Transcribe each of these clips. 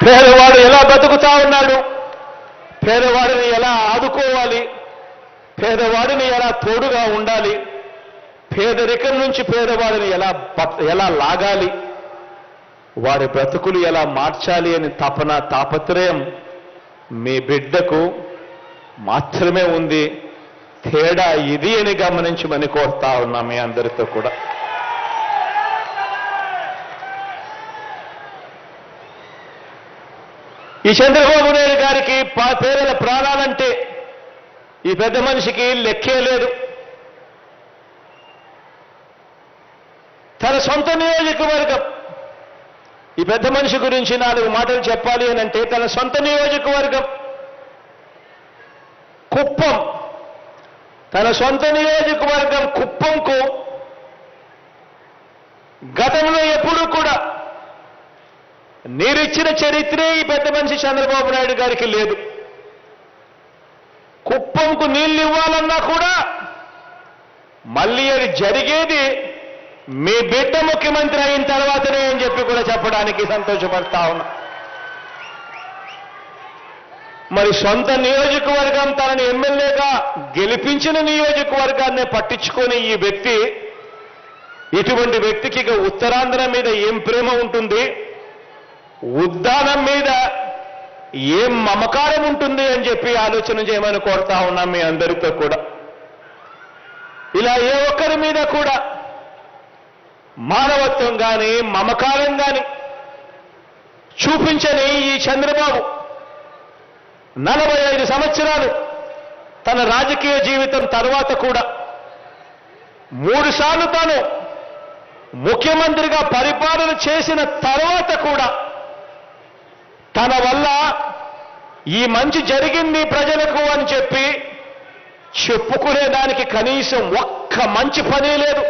పేదవాడు ఎలా బతుకుతా ఉన్నాడు, పేదవాడిని ఎలా ఆదుకోవాలి, పేదవాడిని ఎలా తోడుగా ఉండాలి, పేదరికం నుంచి పేదవాడిని ఎలా లాగాలి, వారి బ్రతుకులు ఎలా మార్చాలి అని తపన తాపత్రయం మీ బిడ్డకు మాత్రమే ఉంది. తేడా ఇది అని గమనించమని కోరుతా ఉన్నా మీ అందరితో కూడా. ఈ చంద్రబాబు నాయుడు గారికి పేదల ప్రాణాలంటే ఈ పెద్ద మనిషికి లెక్కే లేదు. తన సొంత నియోజకవర్గం, ఈ పెద్ద మనిషి గురించి 4 మాటలు చెప్పాలి అని అంటే తన సొంత నియోజకవర్గం కుప్పం, తన సొంత నియోజకవర్గం కుప్పంకు గతంలో ఎప్పుడూ కూడా నీరిచ్చిన చరిత్రే ఈ పెద్ద మనిషి చంద్రబాబు నాయుడు గారికి లేదు. కుప్పంకు నీళ్లు ఇవ్వాలన్నా కూడా మళ్ళీ అది జరిగేది మీ బిడ్డ ముఖ్యమంత్రి అయిన తర్వాతనే అని చెప్పి కూడా చెప్పడానికి సంతోషపడతా ఉన్నా. మరి సొంత నియోజకవర్గం తనని ఎమ్మెల్యేగా గెలిపించిన నియోజకవర్గాన్ని పట్టించుకొని ఈ వ్యక్తి, ఇటువంటి వ్యక్తికి ఇక ఉత్తరాంధ్ర మీద ఏం ప్రేమ ఉంటుంది, ఉద్దానం మీద ఏం మమకారం ఉంటుంది అని చెప్పి ఆలోచన చేయమని కోరుతా ఉన్నాం మీ అందరితో కూడా. ఇలా ఏ ఒక్కరి మీద కూడా మానవత్వం కానీ మమకారం కానీ చూపించని ఈ చంద్రబాబు 45 సంవత్సరాలు తన రాజకీయ జీవితం తర్వాత కూడా 3 సార్లు తాను ముఖ్యమంత్రిగా పరిపాలన చేసిన తర్వాత కూడా తన వల్ల ఈ మంచి జరిగింది ప్రజలకు అని చెప్పి చెప్పుకునేదానికి కనీసం ఒక్క మంచి పని లేదు.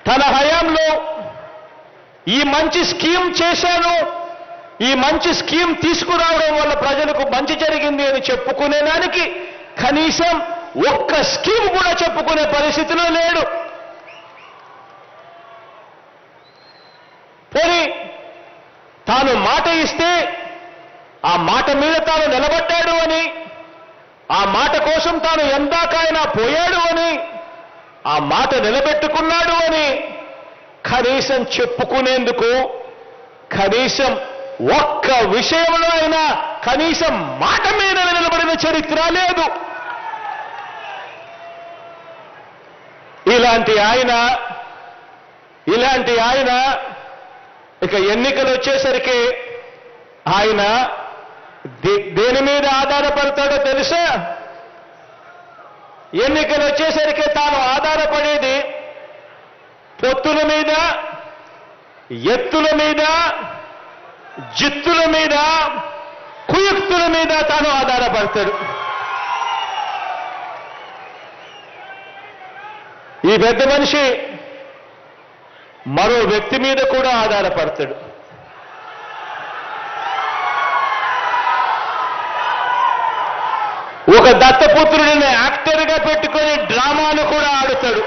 తన హయాంలో ఈ మంచి స్కీమ్ చేశాను, ఈ మంచి స్కీమ్ తీసుకురావడం వల్ల ప్రజలకు మంచి జరిగింది అని చెప్పుకునేదానికి కనీసం ఒక్క స్కీమ్ కూడా చెప్పుకునే పరిస్థితిలో లేడు. పోనీ తాను మాట ఇస్తే ఆ మాట మీద తాను నిలబడ్డాడు అని, ఆ మాట కోసం తాను ఎందాకైనా పోయాడు అని, ఆ మాట నిలబెట్టుకున్నాడు అని కనీసం చెప్పుకునేందుకు కనీసం ఒక్క విషయంలో అయినా కనీసం మాట మీద నిలబడిన చరిత్ర లేదు. ఇలాంటి ఆయన ఇక ఎన్నికలు వచ్చేసరికి ఆయన దేని మీద ఆధారపడతాడో తెలుసా? ఎన్నికలు వచ్చేసరికి తాను ఆధారపడేది పొత్తుల మీద, ఎత్తుల మీద, జిత్తుల మీద, కుయుక్తుల మీద తాను ఆధారపడతాడు. ఈ పెద్ద మనిషి మరో వ్యక్తి మీద కూడా ఆధారపడతాడు. ఒక దత్తపుత్రుడిని యాక్టర్గా పెట్టుకొని డ్రామాను కూడా ఆడుతాడు.